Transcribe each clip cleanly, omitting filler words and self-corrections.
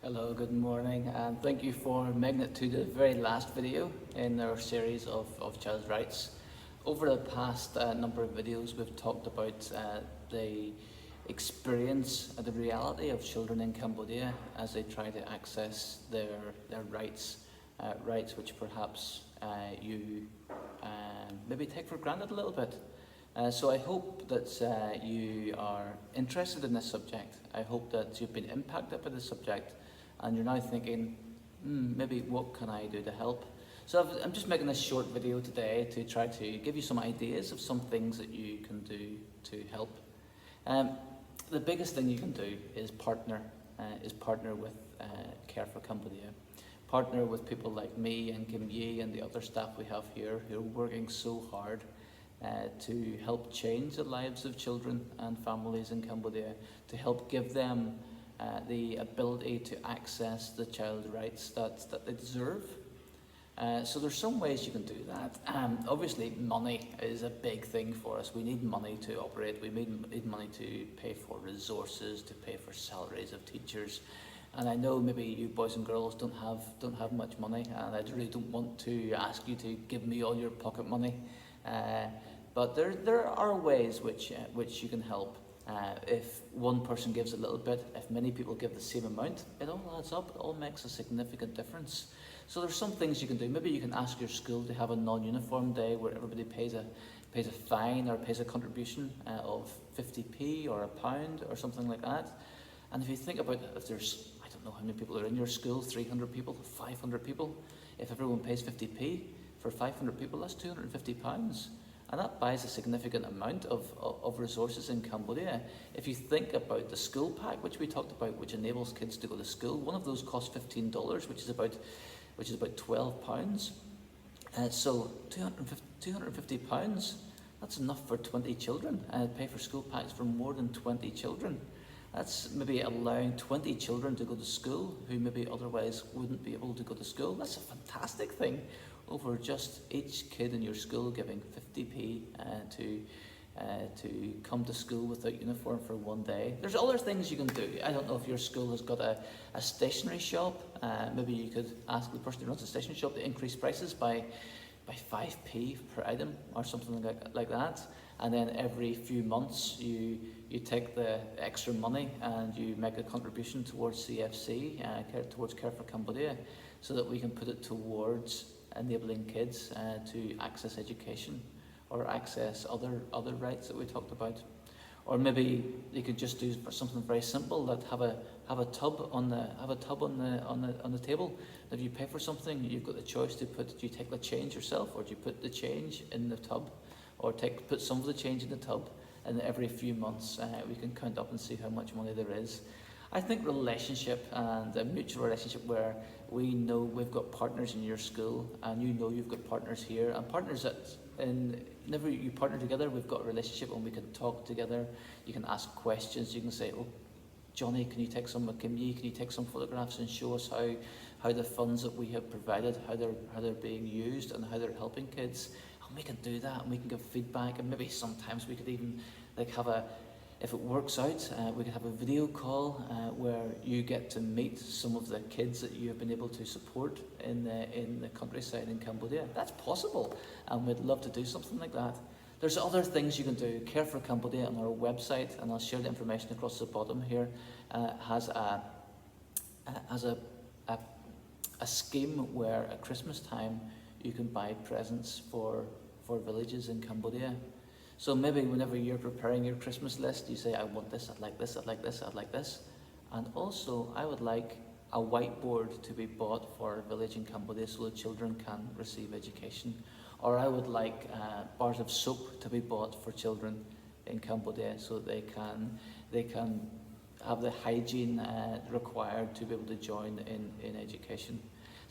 Hello, good morning, and thank you for making it to the very last video in our series of child's rights. Over the past number of videos, we've talked about the experience, the reality of children in Cambodia as they try to access their rights, rights which perhaps you maybe take for granted a little bit. So I hope that you are interested in this subject. I hope that you've been impacted by this subject and you're now thinking, maybe what can I do to help? So I'm just making this short video today to try to give you some ideas of some things that you can do to help. The biggest thing you can do is partner with Care for Cambodia. Partner with people like me and Kim Yi and the other staff we have here who are working so hard to help change the lives of children and families in Cambodia, to help give them the ability to access the child rights that they deserve. So there's some ways you can do that. Obviously money is a big thing for us. We need money to operate. We need money to pay for resources, to pay for salaries of teachers. And I know maybe you boys and girls don't have much money, and I really don't want to ask you to give me all your pocket money. But there are ways which you can help. If one person gives a little bit, if many people give the same amount, it all adds up, it all makes a significant difference. So there's some things you can do. Maybe you can ask your school to have a non-uniform day where everybody pays a fine or pays a contribution of 50p or £1 or something like that. And if you think about if there's, I don't know how many people are in your school, 300 people, 500 people, if everyone pays 50p for 500 people, that's £250. And that buys a significant amount of resources in Cambodia. If you think about the school pack, which we talked about, which enables kids to go to school, one of those costs $15, which is about £12. So £250, that's enough for 20 children. Pay for school packs for more than 20 children. That's maybe allowing 20 children to go to school who maybe otherwise wouldn't be able to go to school. That's a fantastic thing. Over just each kid in your school giving 50p to come to school without uniform for one day. There's other things you can do. I don't know if your school has got a stationery shop. Maybe you could ask the person who runs the stationery shop to increase prices by 5p per item or something like that. And then every few months you take the extra money and you make a contribution towards CFC, towards Care for Cambodia, so that we can put it towards enabling kids to access education or access other rights that we talked about. Or maybe you could just do something very simple, that have a tub on the table. If you pay for something, you've got the choice to do you take the change yourself, or do you put the change in the tub, or put some of the change in the tub, and every few months we can count up and see how much money there is. I think relationship and a mutual relationship where we know we've got partners in your school and you know you've got partners here, and partners that whenever you partner together, we've got a relationship and we can talk together. You can ask questions. You can say, oh, Jonny, can you take some, Kim Yi, can you take some photographs and show us how the funds that we have provided, how they're being used and how they're helping kids. And we can do that and we can give feedback, and maybe sometimes we could even if it works out, we could have a video call where you get to meet some of the kids that you have been able to support in the countryside in Cambodia. That's possible, and we'd love to do something like that. There's other things you can do. Care for Cambodia on our website, and I'll share the information across the bottom here, has a scheme where at Christmas time you can buy presents for villages in Cambodia. So maybe whenever you're preparing your Christmas list, you say, I want this, I'd like this, I'd like this, I'd like this. And also, I would like a whiteboard to be bought for a village in Cambodia so the children can receive education. Or I would like bars of soap to be bought for children in Cambodia so that they can have the hygiene required to be able to join in education.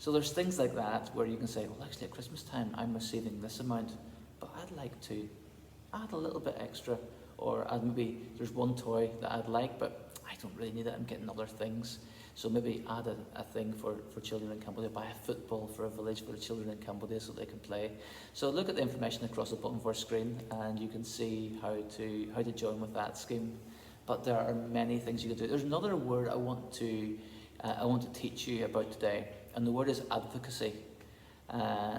So there's things like that where you can say, well, actually at Christmas time, I'm receiving this amount, but I'd like to add a little bit extra, or maybe there's one toy that I'd like, but I don't really need it, I'm getting other things. So maybe add a thing for children in Cambodia, buy a football for a village for the children in Cambodia so they can play. So look at the information across the bottom of our screen and you can see how to join with that scheme. But there are many things you can do. There's another word I want to I want to teach you about today. And the word is advocacy.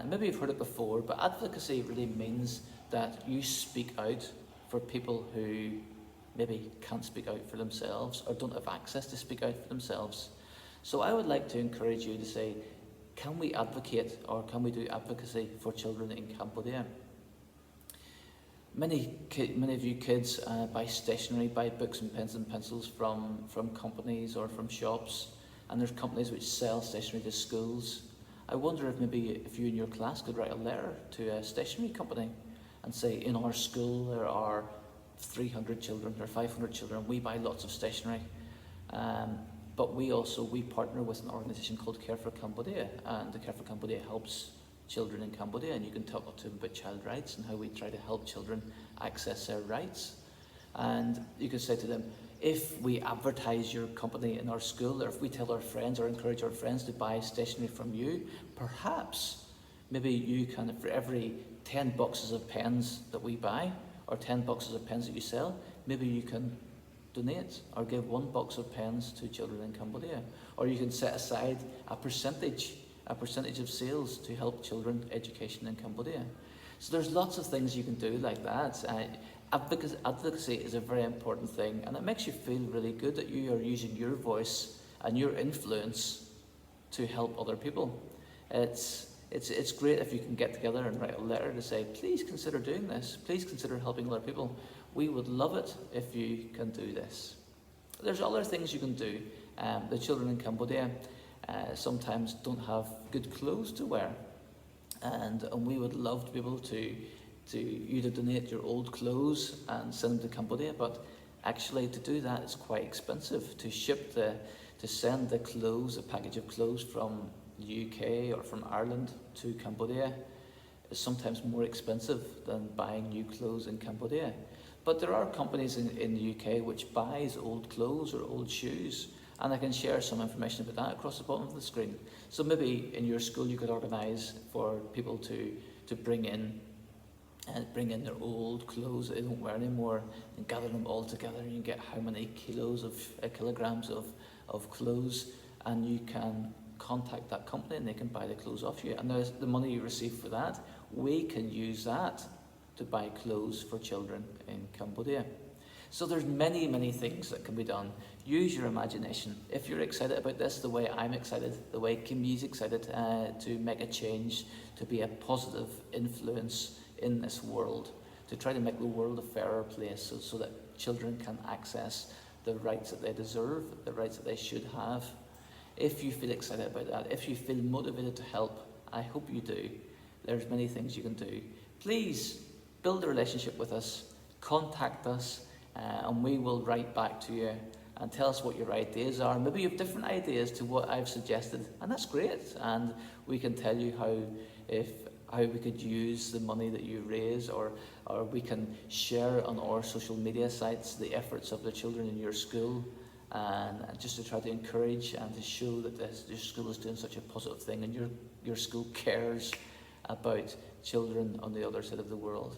Maybe you've heard it before, but advocacy really means that you speak out for people who maybe can't speak out for themselves or don't have access to speak out for themselves. So I would like to encourage you to say, can we advocate or can we do advocacy for children in Cambodia? Many of you kids buy stationery, buy books and pens and pencils from companies or from shops, and there's companies which sell stationery to schools. I wonder if you in your class could write a letter to a stationery company and say, in our school there are 300 children or 500 children, we buy lots of stationery. But we partner with an organisation called Care for Cambodia, and the Care for Cambodia helps children in Cambodia, and you can talk to them about child rights and how we try to help children access their rights. And you could say to them, if we advertise your company in our school, or if we tell our friends or encourage our friends to buy stationery from you, perhaps maybe you can, for every 10 boxes of pens that we buy, or 10 boxes of pens that you sell, maybe you can donate or give 1 box of pens to children in Cambodia. Or you can set aside a percentage of sales to help children education in Cambodia. So there's lots of things you can do like that. Advocacy is a very important thing, and it makes you feel really good that you are using your voice and your influence to help other people. It's great if you can get together and write a letter to say, please consider doing this, please consider helping other people. We would love it if you can do this. There's other things you can do. The children in Cambodia sometimes don't have good clothes to wear, and we would love to be able to you to donate your old clothes and send them to Cambodia, but actually to do that is quite expensive. To send the clothes, a package of clothes from the UK or from Ireland to Cambodia is sometimes more expensive than buying new clothes in Cambodia. But there are companies in the UK which buys old clothes or old shoes, and I can share some information about that across the bottom of the screen. So maybe in your school you could organise for people to bring in their old clothes that they don't wear anymore and gather them all together, and you get how many kilograms of clothes, and you can contact that company and they can buy the clothes off you. And there's the money you receive for that, we can use that to buy clothes for children in Cambodia. So there's many things that can be done. Use your imagination. If you're excited about this, the way I'm excited, the way Kimmy's excited to make a change, to be a positive influence in this world, to try to make the world a fairer place so that children can access the rights that they deserve, the rights that they should have. If you feel excited about that, if you feel motivated to help, I hope you do. There's many things you can do. Please build a relationship with us, contact us, and we will write back to you and tell us what your ideas are. Maybe you have different ideas to what I've suggested, and that's great. And we can tell you how we could use the money that you raise, or we can share on our social media sites the efforts of the children in your school, and just to try to encourage and to show that your school is doing such a positive thing, and your school cares about children on the other side of the world.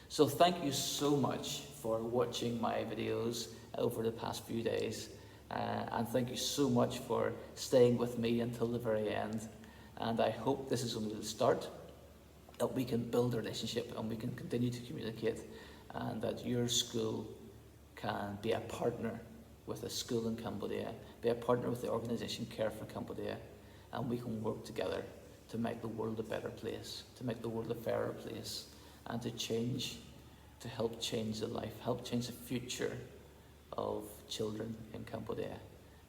So thank you so much for watching my videos over the past few days, and thank you so much for staying with me until the very end. And I hope this is only the start, that we can build a relationship and we can continue to communicate, and that your school can be a partner with a school in Cambodia, be a partner with the organisation Care for Cambodia, and we can work together to make the world a better place, to make the world a fairer place, and to help change the life, help change the future of children in Cambodia.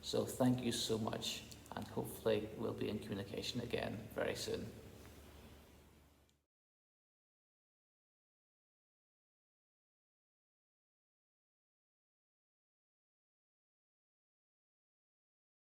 So thank you so much, and hopefully we'll be in communication again very soon.